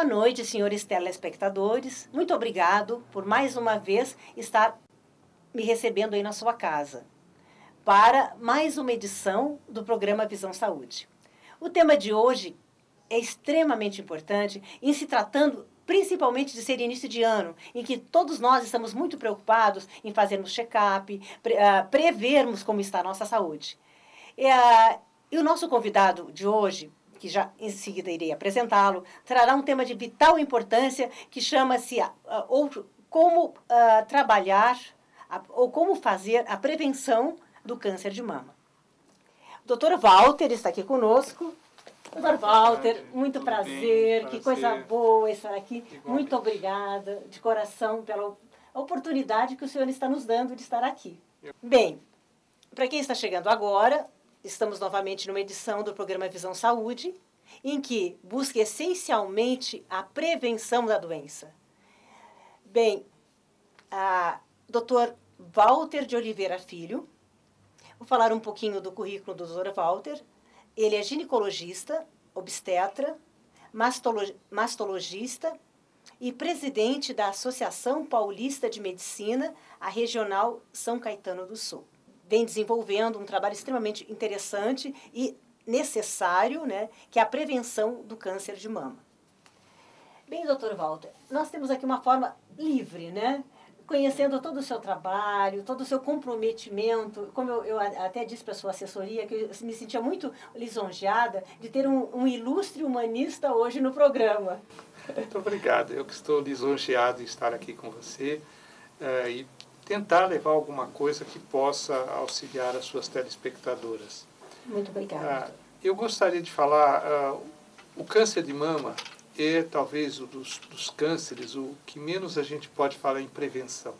noite, senhores telespectadores. Muito obrigado por mais uma vez estar me recebendo aí na sua casa para mais uma edição do programa Visão Saúde. O tema de hoje é extremamente importante em se tratando principalmente de ser início de ano, em que todos nós estamos muito preocupados em fazermos check-up, prevermos como está a nossa saúde. E o nosso convidado de hoje, que já em seguida irei apresentá-lo, trará um tema de vital importância que chama-se como trabalhar ou como fazer a prevenção do câncer de mama. O Dr. Walter está aqui conosco. Dr. Walter, muito prazer, que coisa boa estar aqui. Muito obrigada, de coração, pela oportunidade que o senhor está nos dando de estar aqui. Bem, para quem está chegando agora, estamos novamente numa edição do programa Visão Saúde, em que busca essencialmente a prevenção da doença. Bem, Dr. Walter de Oliveira Filho, vou falar um pouquinho do currículo do Dr. Walter. Ele é ginecologista, obstetra, mastologista e presidente da Associação Paulista de Medicina, a Regional São Caetano do Sul. Vem desenvolvendo um trabalho extremamente interessante e necessário, né, que é a prevenção do câncer de mama. Bem, Dr. Walter, nós temos aqui uma forma livre, né? Conhecendo todo o seu trabalho, todo o seu comprometimento, como eu até disse para a sua assessoria, que eu me sentia muito lisonjeada de ter um ilustre humanista hoje no programa. Muito obrigado. Eu que estou lisonjeado em estar aqui com você e tentar levar alguma coisa que possa auxiliar as suas telespectadoras. Muito obrigada. Eu gostaria de falar, o câncer de mama é talvez dos cânceres o que menos a gente pode falar em prevenção.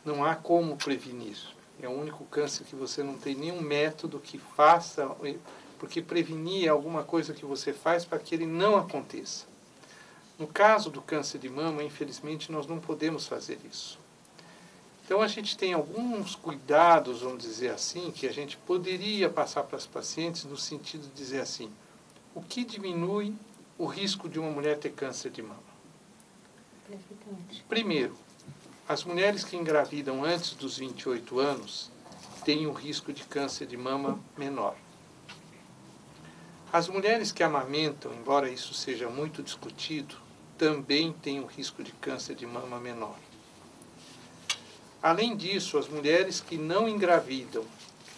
Não há como prevenir. É o único câncer que você não tem nenhum método que faça, porque prevenir é alguma coisa que você faz para que ele não aconteça. No caso do câncer de mama, infelizmente, nós não podemos fazer isso. Então, a gente tem alguns cuidados, vamos dizer assim, que a gente poderia passar para as pacientes no sentido de dizer assim, o que diminui o risco de uma mulher ter câncer de mama? Primeiro, as mulheres que engravidam antes dos 28 anos têm um risco de câncer de mama menor. As mulheres que amamentam, embora isso seja muito discutido, também têm um risco de câncer de mama menor. Além disso, as mulheres que não engravidam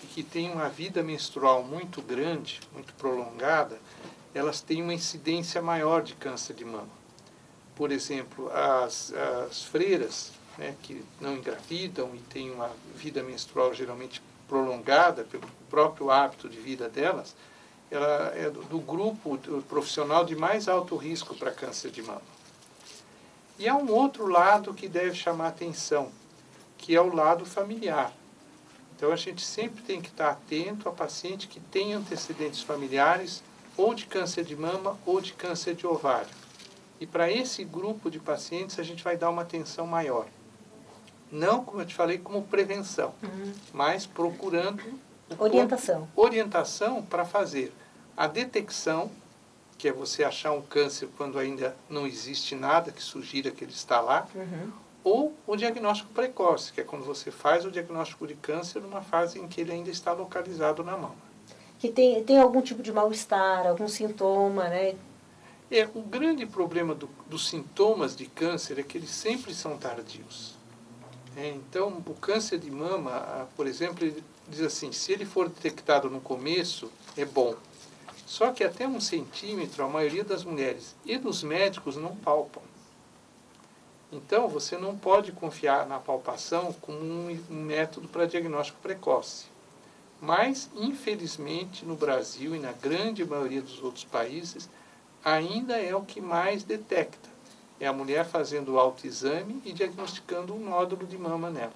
e que têm uma vida menstrual muito grande, muito prolongada, elas têm uma incidência maior de câncer de mama. Por exemplo, as freiras, né, que não engravidam e têm uma vida menstrual geralmente prolongada pelo próprio hábito de vida delas, ela é do grupo profissional de mais alto risco para câncer de mama. E há um outro lado que deve chamar atenção, que é o lado familiar. Então, a gente sempre tem que estar atento a paciente que tem antecedentes familiares ou de câncer de mama ou de câncer de ovário. E para esse grupo de pacientes a gente vai dar uma atenção maior. Não, como eu te falei, como prevenção, mas procurando orientação para fazer a detecção, que é você achar um câncer quando ainda não existe nada que sugira que ele está lá, ou o diagnóstico precoce, que é quando você faz o diagnóstico de câncer numa fase em que ele ainda está localizado na mama. Que tem algum tipo de mal-estar, algum sintoma, né? O grande problema dos sintomas de câncer é que eles sempre são tardios. Então, o câncer de mama, por exemplo, ele diz assim, se ele for detectado no começo, é bom. Só que até 1 centímetro, a maioria das mulheres e dos médicos não palpam. Então, você não pode confiar na palpação como um método para diagnóstico precoce. Mas, infelizmente, no Brasil e na grande maioria dos outros países, ainda é o que mais detecta. É a mulher fazendo o autoexame e diagnosticando um nódulo de mama nela.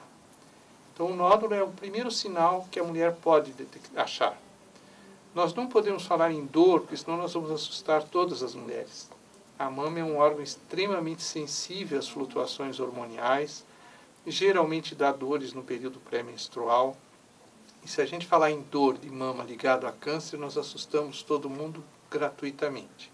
Então, o nódulo é o primeiro sinal que a mulher pode achar. Nós não podemos falar em dor, porque senão nós vamos assustar todas as mulheres. A mama é um órgão extremamente sensível às flutuações hormoniais, geralmente dá dores no período pré-menstrual. E se a gente falar em dor de mama ligado a câncer, nós assustamos todo mundo gratuitamente.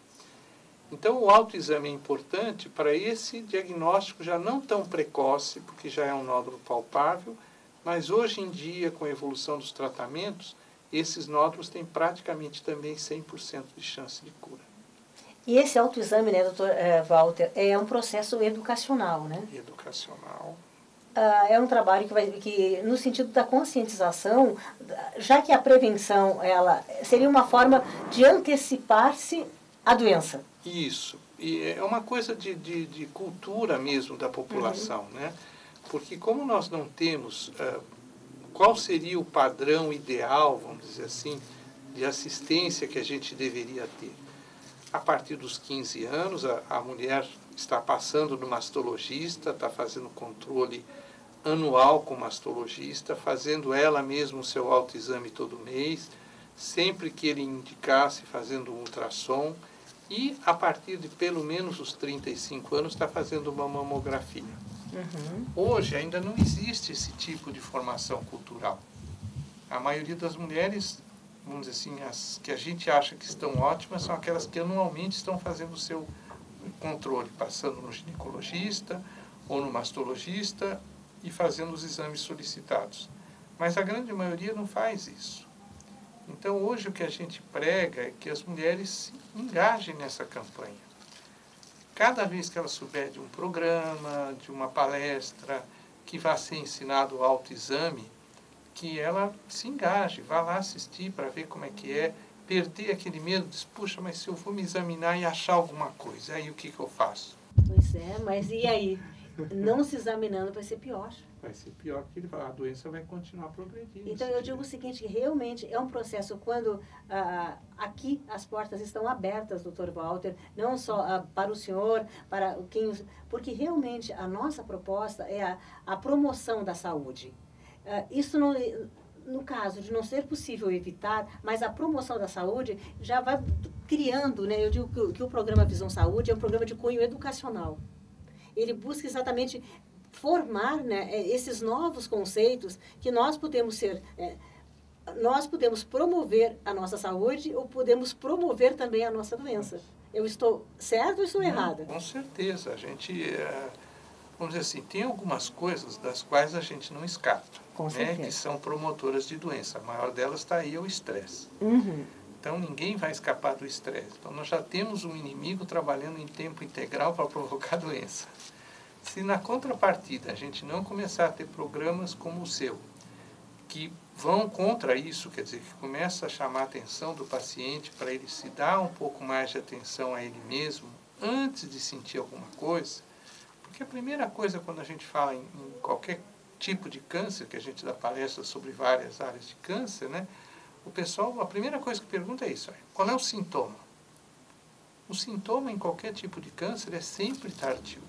Então, o autoexame é importante para esse diagnóstico já não tão precoce, porque já é um nódulo palpável, mas hoje em dia, com a evolução dos tratamentos, esses nódulos têm praticamente também 100% de chance de cura. E esse autoexame, né, doutor Walter, é um processo educacional, né? Educacional. É um trabalho que, no sentido da conscientização, já que a prevenção ela seria uma forma de antecipar-se à doença. Isso. E é uma coisa de cultura mesmo da população, né? Porque como nós não temos qual seria o padrão ideal, vamos dizer assim, de assistência que a gente deveria ter? A partir dos 15 anos, a mulher está passando no mastologista, está fazendo controle anual com o mastologista, fazendo ela mesma o seu autoexame todo mês, sempre que ele indicasse, fazendo um ultrassom, e a partir de pelo menos os 35 anos está fazendo uma mamografia. Hoje ainda não existe esse tipo de formação cultural. A maioria das mulheres, vamos dizer assim, as que a gente acha que estão ótimas são aquelas que anualmente estão fazendo o seu controle, passando no ginecologista ou no mastologista e fazendo os exames solicitados. Mas a grande maioria não faz isso. Então, hoje o que a gente prega é que as mulheres se engajem nessa campanha. Cada vez que ela souber de um programa, de uma palestra, que vai ser ensinado o autoexame, que ela se engaje, vá lá assistir para ver como é que é, perder aquele medo, diz, puxa, mas se eu vou me examinar e achar alguma coisa, aí o que eu faço? Pois é, mas e aí? Não se examinando vai ser pior. Vai ser pior, porque a doença vai continuar progredindo. Então, eu digo o seguinte, que realmente é um processo quando aqui as portas estão abertas, doutor Walter, não só para o senhor, para quem... Porque realmente a nossa proposta é a promoção da saúde. Isso não... No caso de não ser possível evitar, mas a promoção da saúde já vai criando, né? Eu digo que o programa Visão Saúde é um programa de cunho educacional. Ele busca exatamente formar, né, esses novos conceitos que nós podemos nós podemos promover a nossa saúde ou podemos promover também a nossa doença. Eu estou certo ou estou errada? Com certeza. A gente, vamos dizer assim, tem algumas coisas das quais a gente não escapa, né, que são promotoras de doença. A maior delas está aí, é o estresse. Então, ninguém vai escapar do estresse. Então, nós já temos um inimigo trabalhando em tempo integral para provocar doença. Se na contrapartida a gente não começar a ter programas como o seu, que vão contra isso, quer dizer, que começa a chamar a atenção do paciente para ele se dar um pouco mais de atenção a ele mesmo, antes de sentir alguma coisa, porque a primeira coisa quando a gente fala em qualquer tipo de câncer, que a gente dá palestras sobre várias áreas de câncer, né? O pessoal, a primeira coisa que pergunta é isso, qual é o sintoma? O sintoma em qualquer tipo de câncer é sempre tardio.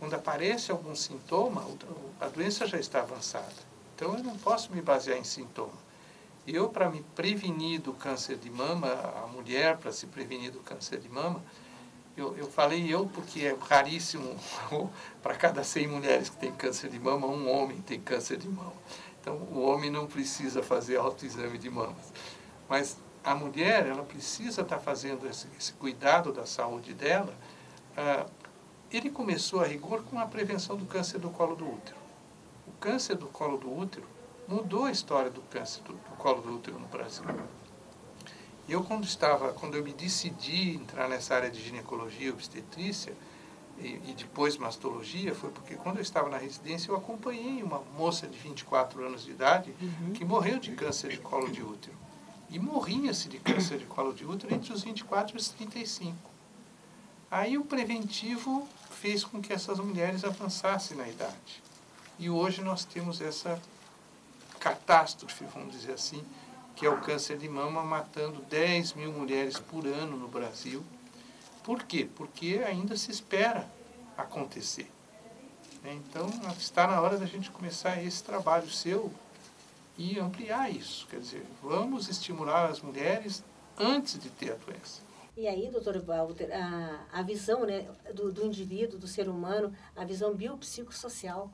Quando aparece algum sintoma, a doença já está avançada. Então, eu não posso me basear em sintoma. Eu, para me prevenir do câncer de mama, a mulher, para se prevenir do câncer de mama, eu falei porque é raríssimo, para cada 100 mulheres que têm câncer de mama, um homem tem câncer de mama. Então, o homem não precisa fazer autoexame de mamas. Mas a mulher, ela precisa estar fazendo esse cuidado da saúde dela. Ele começou a rigor com a prevenção do câncer do colo do útero. O câncer do colo do útero mudou a história do câncer do colo do útero no Brasil. Eu, quando eu me decidi entrar nessa área de ginecologia e obstetrícia, e depois mastologia, foi porque quando eu estava na residência eu acompanhei uma moça de 24 anos de idade que morreu de câncer de colo de útero. E morria-se de câncer de colo de útero entre os 24 e os 35. Aí o preventivo fez com que essas mulheres avançassem na idade. E hoje nós temos essa catástrofe, vamos dizer assim, que é o câncer de mama matando 10 mil mulheres por ano no Brasil. Por quê? Porque ainda se espera acontecer. Então, está na hora da gente começar esse trabalho seu e ampliar isso. Quer dizer, vamos estimular as mulheres antes de ter a doença. E aí, doutor Walter, a visão, né, do indivíduo, do ser humano, a visão biopsicossocial.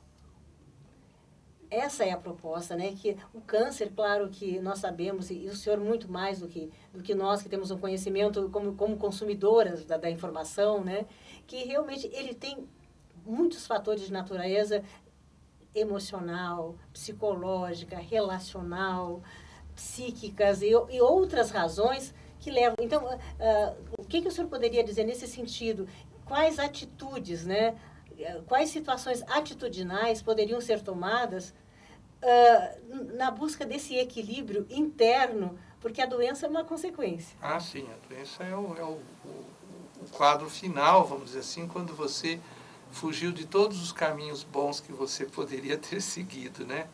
Essa é a proposta, né? Que o câncer, claro que nós sabemos, e o senhor muito mais do que nós, que temos um conhecimento como consumidoras da informação, né? Que realmente ele tem muitos fatores de natureza emocional, psicológica, relacional, psíquicas e outras razões que levam. Então, o que o senhor poderia dizer nesse sentido? Quais atitudes, né? Quais situações atitudinais poderiam ser tomadas na busca desse equilíbrio interno, porque a doença é uma consequência. Ah, sim, a doença é o quadro final, vamos dizer assim, quando você fugiu de todos os caminhos bons que você poderia ter seguido, né?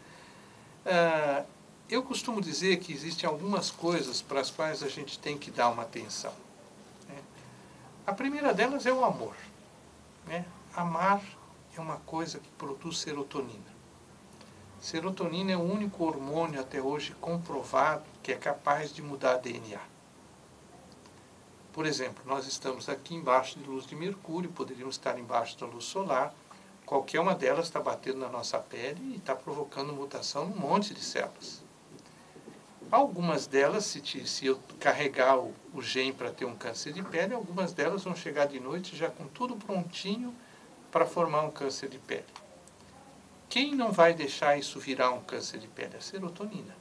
Eu costumo dizer que existem algumas coisas para as quais a gente tem que dar uma atenção, né? A primeira delas é o amor, né? Amar é uma coisa que produz serotonina. Serotonina é o único hormônio até hoje comprovado que é capaz de mudar DNA. Por exemplo, nós estamos aqui embaixo de luz de mercúrio, poderíamos estar embaixo da luz solar. Qualquer uma delas está batendo na nossa pele e está provocando mutação num monte de células. Algumas delas, se eu carregar o gene para ter um câncer de pele, algumas delas vão chegar de noite já com tudo prontinho para formar um câncer de pele. Quem não vai deixar isso virar um câncer de pele? A serotonina.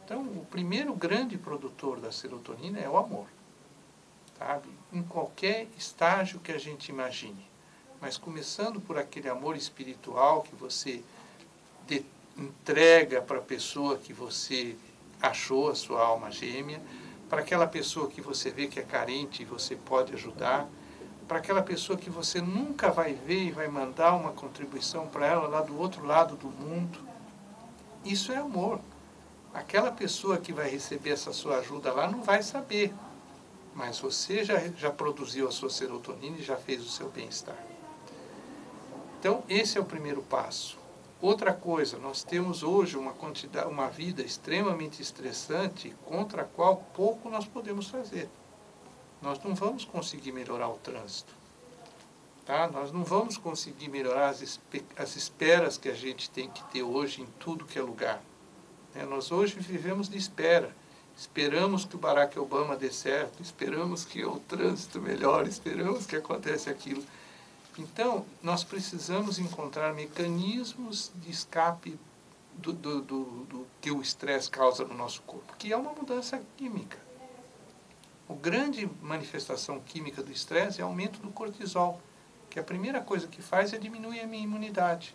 Então, o primeiro grande produtor da serotonina é o amor, sabe? Em qualquer estágio que a gente imagine. Mas começando por aquele amor espiritual que você entrega para a pessoa que você achou a sua alma gêmea, para aquela pessoa que você vê que é carente e você pode ajudar, para aquela pessoa que você nunca vai ver e vai mandar uma contribuição para ela lá do outro lado do mundo. Isso é amor. Aquela pessoa que vai receber essa sua ajuda lá não vai saber, mas você já produziu a sua serotonina e já fez o seu bem-estar. Então, esse é o primeiro passo. Outra coisa, nós temos hoje uma vida extremamente estressante contra a qual pouco nós podemos fazer. Nós não vamos conseguir melhorar o trânsito, tá? Nós não vamos conseguir melhorar as esperas que a gente tem que ter hoje em tudo que é lugar, né? Nós hoje vivemos de espera. Esperamos que o Barack Obama dê certo, esperamos que o trânsito melhore, esperamos que aconteça aquilo. Então, nós precisamos encontrar mecanismos de escape do que o estresse causa no nosso corpo, que é uma mudança química. A grande manifestação química do estresse é o aumento do cortisol, que a primeira coisa que faz é diminuir a minha imunidade.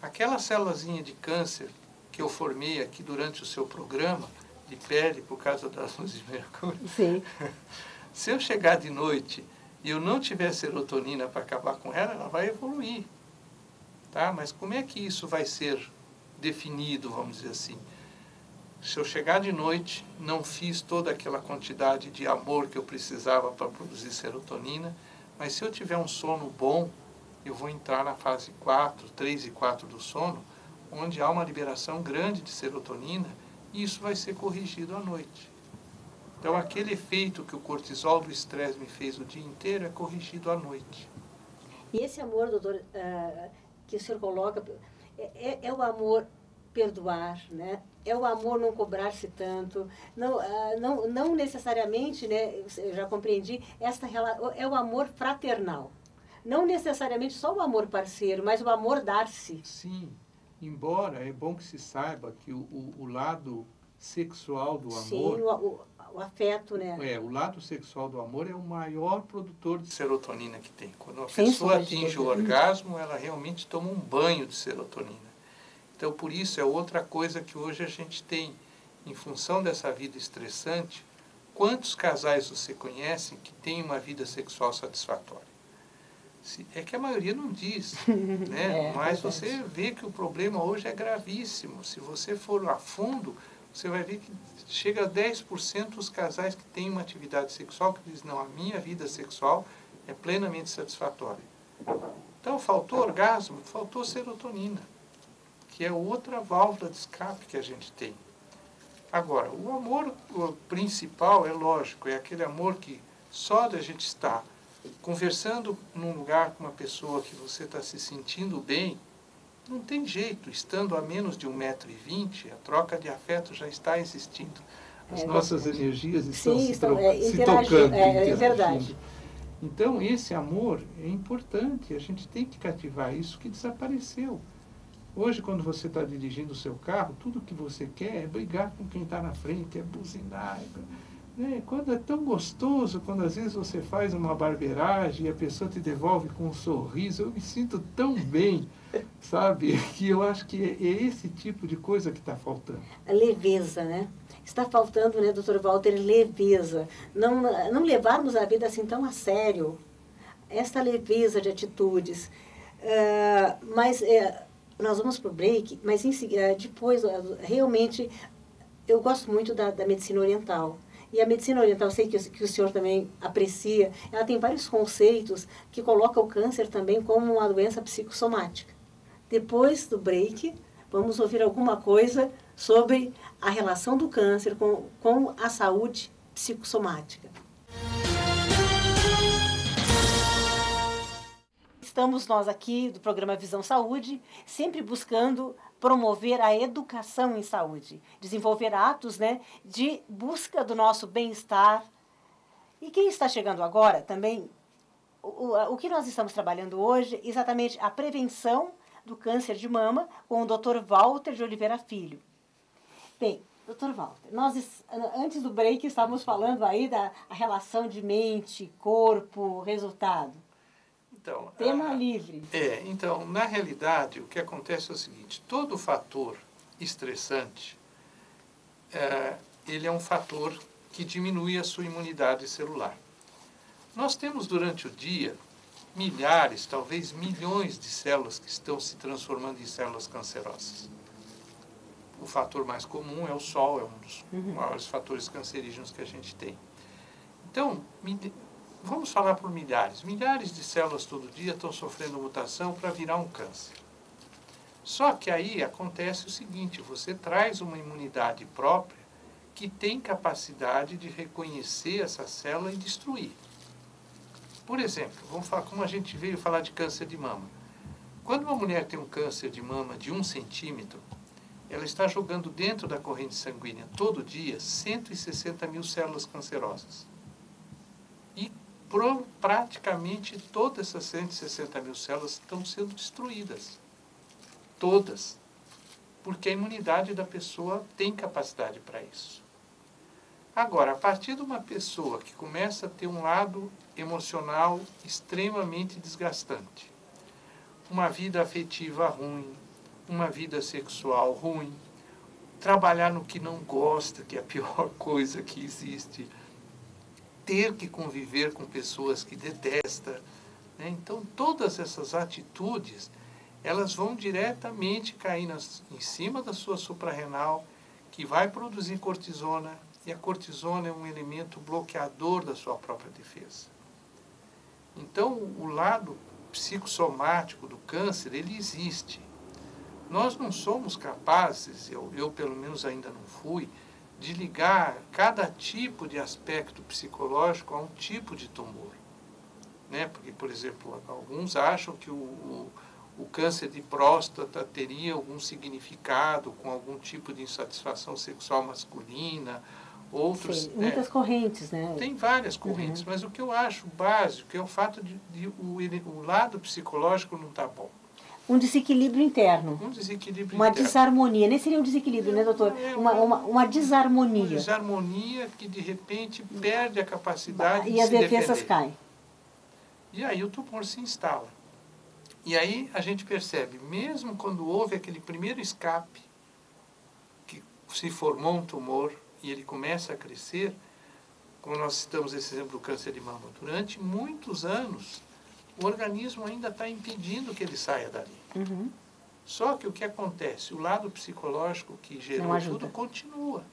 Aquela célulazinha de câncer que eu formei aqui durante o seu programa de pele, por causa das luzes de mercúrio, sim. Se eu chegar de noite e eu não tiver serotonina para acabar com ela, ela vai evoluir. Tá? Mas como é que isso vai ser definido, vamos dizer assim? Se eu chegar de noite, não fiz toda aquela quantidade de amor que eu precisava para produzir serotonina, mas se eu tiver um sono bom, eu vou entrar na fase 4, 3 e 4 do sono, onde há uma liberação grande de serotonina, e isso vai ser corrigido à noite. Então, aquele efeito que o cortisol do estresse me fez o dia inteiro é corrigido à noite. E esse amor, doutor, que o senhor coloca, é o amor perdoar, né? É o amor não cobrar-se tanto, não necessariamente, né? Eu já compreendi, é o amor fraternal. Não necessariamente só o amor parceiro, mas o amor dar-se. Sim, embora é bom que se saiba que o lado sexual do amor... Sim, o afeto, né? O lado sexual do amor é o maior produtor de serotonina que tem. Quando a pessoa atinge o orgasmo, ela realmente toma um banho de serotonina. Então, por isso, é outra coisa que hoje a gente tem, em função dessa vida estressante, quantos casais você conhece que têm uma vida sexual satisfatória? É que a maioria não diz, né? Mas você vê que o problema hoje é gravíssimo. Se você for a fundo, você vai ver que chega a 10% dos casais que têm uma atividade sexual que dizem, não, a minha vida sexual é plenamente satisfatória. Então, faltou orgasmo, faltou serotonina, que é outra válvula de escape que a gente tem. Agora, o amor principal, é lógico, é aquele amor que só da gente estar conversando num lugar com uma pessoa que você está se sentindo bem, Não tem jeito, estando a menos de 1,20 m, a troca de afeto já está existindo. As nossas energias estão se tocando, é verdade. Então, esse amor é importante, a gente tem que cativar isso que desapareceu. Hoje, quando você está dirigindo o seu carro, tudo que você quer é brigar com quem está na frente, é buzinar. Né? Quando é tão gostoso, quando às vezes você faz uma barbeiragem e a pessoa te devolve com um sorriso, eu me sinto tão bem, sabe? Que eu acho que é esse tipo de coisa que está faltando. A leveza, né? Está faltando, né, doutor Walter, leveza. Não levarmos a vida assim tão a sério. Esta leveza de atitudes. Nós vamos para o break, mas depois, realmente, eu gosto muito da medicina oriental. E a medicina oriental, eu sei que o senhor também aprecia, ela tem vários conceitos que colocam o câncer também como uma doença psicossomática. Depois do break, vamos ouvir alguma coisa sobre a relação do câncer com a saúde psicossomática. Estamos nós aqui do programa Visão Saúde, sempre buscando promover a educação em saúde, desenvolver atos, né, de busca do nosso bem-estar. E quem está chegando agora também, o que nós estamos trabalhando hoje, exatamente a prevenção do câncer de mama com o Dr. Walter de Oliveira Filho. Bem, Dr. Walter, nós antes do break estávamos falando aí da relação de mente, corpo, resultado. Então, tema livre. Então, na realidade, o que acontece é o seguinte, todo fator estressante, ele é um fator que diminui a sua imunidade celular. Nós temos durante o dia milhares, talvez milhões de células que estão se transformando em células cancerosas. O fator mais comum é o sol, é um dos maiores fatores cancerígenos que a gente tem. Então, vamos falar por milhares. Milhares de células todo dia estão sofrendo mutação para virar um câncer. Só que aí acontece o seguinte, você traz uma imunidade própria que tem capacidade de reconhecer essa célula e destruir. Por exemplo, vamos falar como a gente veio falar de câncer de mama. Quando uma mulher tem um câncer de mama de 1 centímetro, ela está jogando dentro da corrente sanguínea todo dia 160 mil células cancerosas. E praticamente todas essas 160 mil células estão sendo destruídas. Todas. Porque a imunidade da pessoa tem capacidade para isso. Agora, a partir de uma pessoa que começa a ter um lado emocional extremamente desgastante, uma vida afetiva ruim, uma vida sexual ruim, trabalhar no que não gosta, que é a pior coisa que existe, ter que conviver com pessoas que detesta, né? Então, todas essas atitudes, elas vão diretamente cair em cima da sua suprarrenal, que vai produzir cortisona, e a cortisona é um elemento bloqueador da sua própria defesa. Então, o lado psicossomático do câncer, ele existe. Nós não somos capazes, eu pelo menos ainda não fui, de ligar cada tipo de aspecto psicológico a um tipo de tumor. Né? Porque, por exemplo, alguns acham que o câncer de próstata teria algum significado com algum tipo de insatisfação sexual masculina, outros... Sim, muitas correntes, né? Tem várias correntes, mas o que eu acho básico é o fato de o lado psicológico não está bom. Um desequilíbrio interno. Um desequilíbrio uma interno. Desarmonia. Nem seria um desequilíbrio, né, doutor? Uma desarmonia. Uma desarmonia que, de repente, perde a capacidade de se defender. E as defesas caem. E aí o tumor se instala. E aí a gente percebe, mesmo quando houve aquele primeiro escape, que se formou um tumor e ele começa a crescer, como nós citamos esse exemplo do câncer de mama, durante muitos anos, o organismo ainda está impedindo que ele saia dali. Só que o que acontece? O lado psicológico que gerou tudo continua.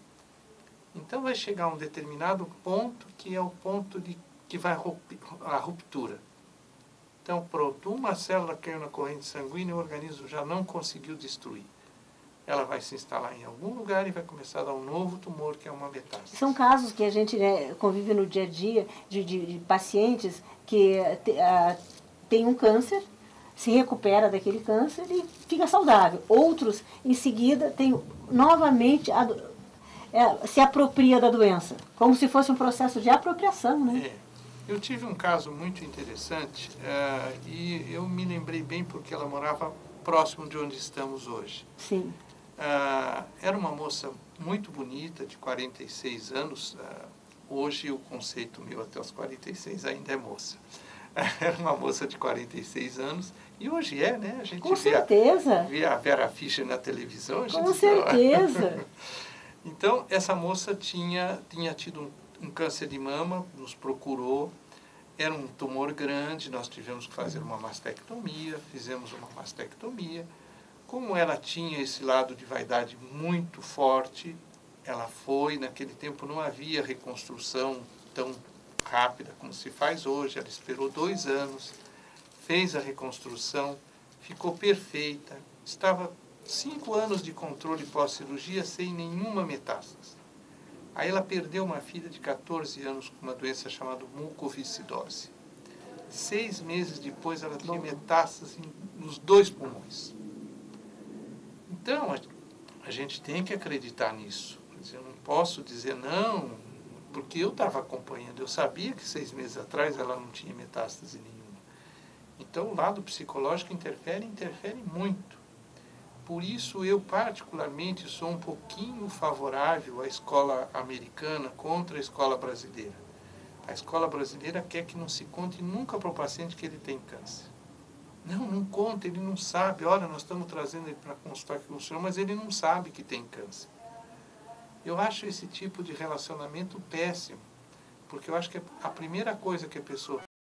Então vai chegar a um determinado ponto que é o ponto que vai a ruptura. Então, pronto, uma célula caiu na corrente sanguínea e o organismo já não conseguiu destruir. Ela vai se instalar em algum lugar e vai começar a dar um novo tumor, que é uma metástase. São casos que a gente, né, convive no dia a dia de pacientes que têm um câncer, se recupera daquele câncer e fica saudável. Outros, em seguida, novamente se apropria da doença, como se fosse um processo de apropriação, né? Eu tive um caso muito interessante e eu me lembrei bem porque ela morava próximo de onde estamos hoje. Sim. Era uma moça muito bonita, de 46 anos. Hoje o conceito meu até os 46 ainda é moça. Era uma moça de 46 anos e hoje né? A gente Com certeza. Vê a Vera Fischer na televisão. Com certeza. Então, essa moça tinha tido um câncer de mama, nos procurou, era um tumor grande, nós tivemos que fazer uma mastectomia, fizemos uma mastectomia. Como ela tinha esse lado de vaidade muito forte, ela naquele tempo não havia reconstrução tão rápida como se faz hoje, ela esperou 2 anos, fez a reconstrução, ficou perfeita, estava 5 anos de controle pós-cirurgia sem nenhuma metástase. Aí ela perdeu uma filha de 14 anos com uma doença chamada mucoviscidose. 6 meses depois ela tinha metástase nos 2 pulmões. Então, a gente tem que acreditar nisso. Eu não posso dizer não, porque eu estava acompanhando. Eu sabia que 6 meses atrás ela não tinha metástase nenhuma. Então, o lado psicológico interfere muito. Por isso, eu particularmente sou um pouquinho favorável à escola americana contra a escola brasileira. A escola brasileira quer que não se conte nunca para o paciente que ele tem câncer. Não conta, ele não sabe. Olha, nós estamos trazendo ele para consultar aqui com o senhor, mas ele não sabe que tem câncer. Eu acho esse tipo de relacionamento péssimo, porque eu acho que a primeira coisa que a pessoa